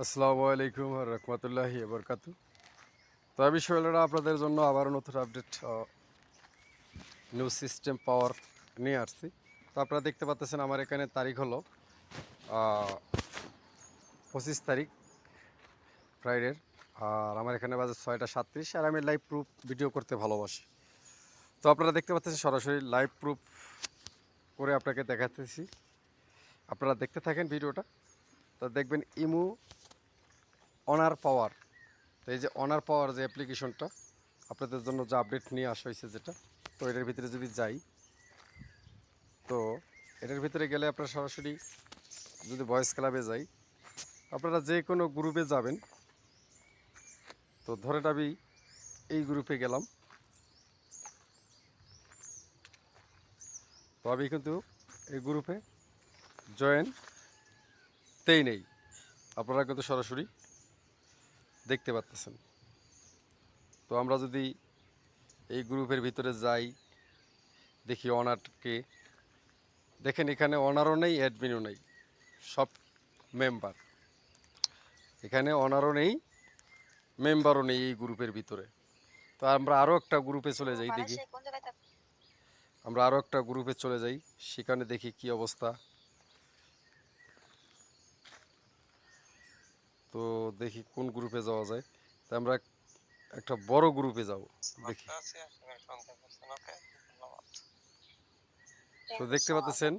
আসসালামু আলাইকুম রহমতুল্লাহি বরকাতু। তো আমি শৈলরা আপনাদের জন্য আবারও নতুন আপডেট নিউজ সিস্টেম পাওয়ার নিয়ে আসছি। তো আপনারা দেখতে পাচ্ছেন আমার এখানে তারিখ হলো 25 তারিখ ফ্রাইডের। আর আমার এখানে বাজে 6টা 37 আর আমি লাইভ প্রুফ ভিডিও করতে ভালোবাসি। তো আপনারা দেখতে পাচ্ছেন সরাসরি লাইভ প্রুফ করে আপনাকে দেখাতেছি। আপনারা দেখতে থাকেন ভিডিওটা। তো দেখবেন ইমু অনার পাওয়ার। তো এই যে অনার পাওয়ার যে অ্যাপ্লিকেশনটা আপনাদের জন্য যে আপডেট নিয়ে আসা হয়েছে যেটা, তো এটার ভিতরে যদি যাই, তো এটার ভিতরে গেলে আপনারা সরাসরি যদি ভয়েস ক্লাবে যাই, আপনারা যে কোনো গ্রুপে যাবেন। তো ধরেন আমি এই গ্রুপে গেলাম, তো আমি কিন্তু এই গ্রুপে জয়েন তেই নেই, আপনারা কিন্তু সরাসরি দেখতে পাচ্ছেন। তো আমরা যদি এই গ্রুপের ভিতরে যাই, দেখি অনারকে, দেখেন এখানে অনারও নেই, অ্যাডমিনও নেই, সব মেম্বার। এখানে অনারও নেই, মেম্বারও নেই এই গ্রুপের ভিতরে। তো আমরা আরও একটা গ্রুপে চলে যাই, দেখি আমরা আরও একটা গ্রুপে চলে যাই, সেখানে দেখি কি অবস্থা। তো দেখি কোন গ্রুপে যাওয়া যায়। তো আমরা একটা বড় গ্রুপে যাব, দেখি। তো দেখতে পাচ্ছেন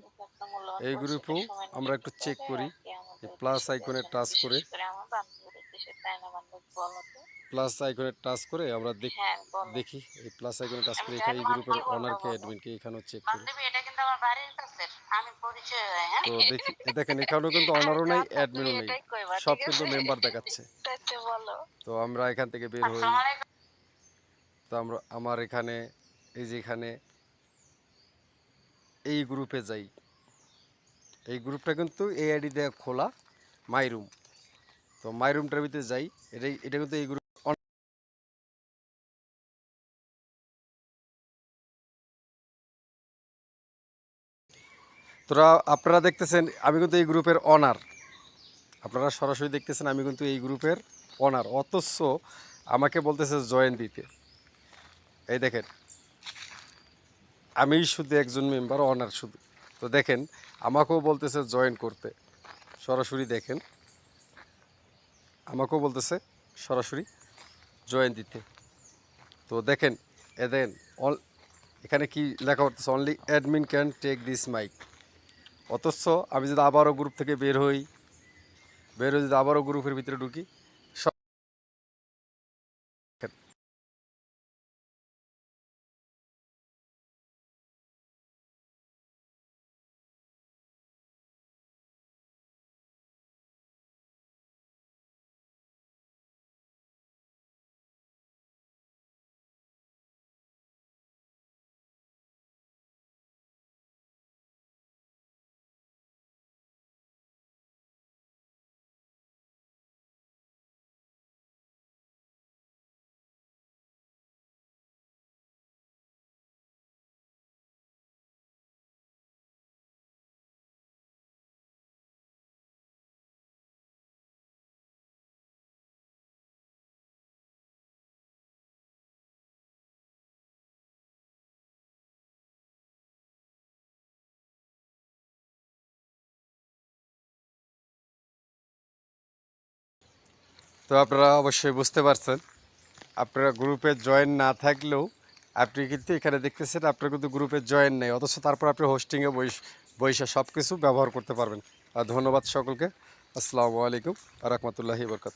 এই গ্রুপেও আমরা একটু চেক করি, এই প্লাস আইকনে টাচ করে, প্লাস আইকনে টাচ করে আমরা দেখি এই প্লাস আইকনে টাচ করে এখানে এই গ্রুপের অনারকে অ্যাডমিনকে এখানেও চেক করি। তো দেখি দেখেন এখানেও কিন্তু অনারও নেই, অ্যাডমিনও নেই, সব কিন্তু মেম্বার দেখাচ্ছে। তো আমরা এখান থেকে বের হই। তো আমার এখানে এই যে এখানে এই গ্রুপে যাই, এই গ্রুপটা কিন্তু এই আইডি দিয়ে খোলা, মাই রুম। তো মাই রুমটার ভিতরে যাই, এটা কিন্তু এই গ্রুপ। তোরা আপনারা দেখতেছেন আমি কিন্তু এই গ্রুপের অনার, আপনারা সরাসরি দেখতেছেন আমি কিন্তু এই গ্রুপের অনার, অথচ আমাকে বলতেছে জয়েন দিতে। এই দেখেন আমি শুধু একজন মেম্বার, অনার শুধু। তো দেখেন আমাকেও বলতেছে জয়েন করতে, সরাসরি দেখেন আমাকেও বলতেছে সরাসরি জয়েন দিতে। তো দেখেন এদেন এখানে কি লেখা করতেছে, only admin can take this mic. অথচ আমি যদি আবারও গ্রুপ থেকে বের হয়ে যদি আবারও গ্রুপের ভিতরে ঢুকি, সব তো আপনারা অবশ্যই বুঝতে পারছেন, আপনারা গ্রুপে জয়েন না থাকলেও আপনি কিন্তু এখানে দেখতেছেন আপনার কিন্তু গ্রুপে জয়েন নেই, অথচ তারপর আপনি হোস্টিংয়ে বৈশা সব কিছু ব্যবহার করতে পারবেন। আর ধন্যবাদ সকলকে। আসসালামু আলাইকুম রহমতুল্লাহি বরকাত।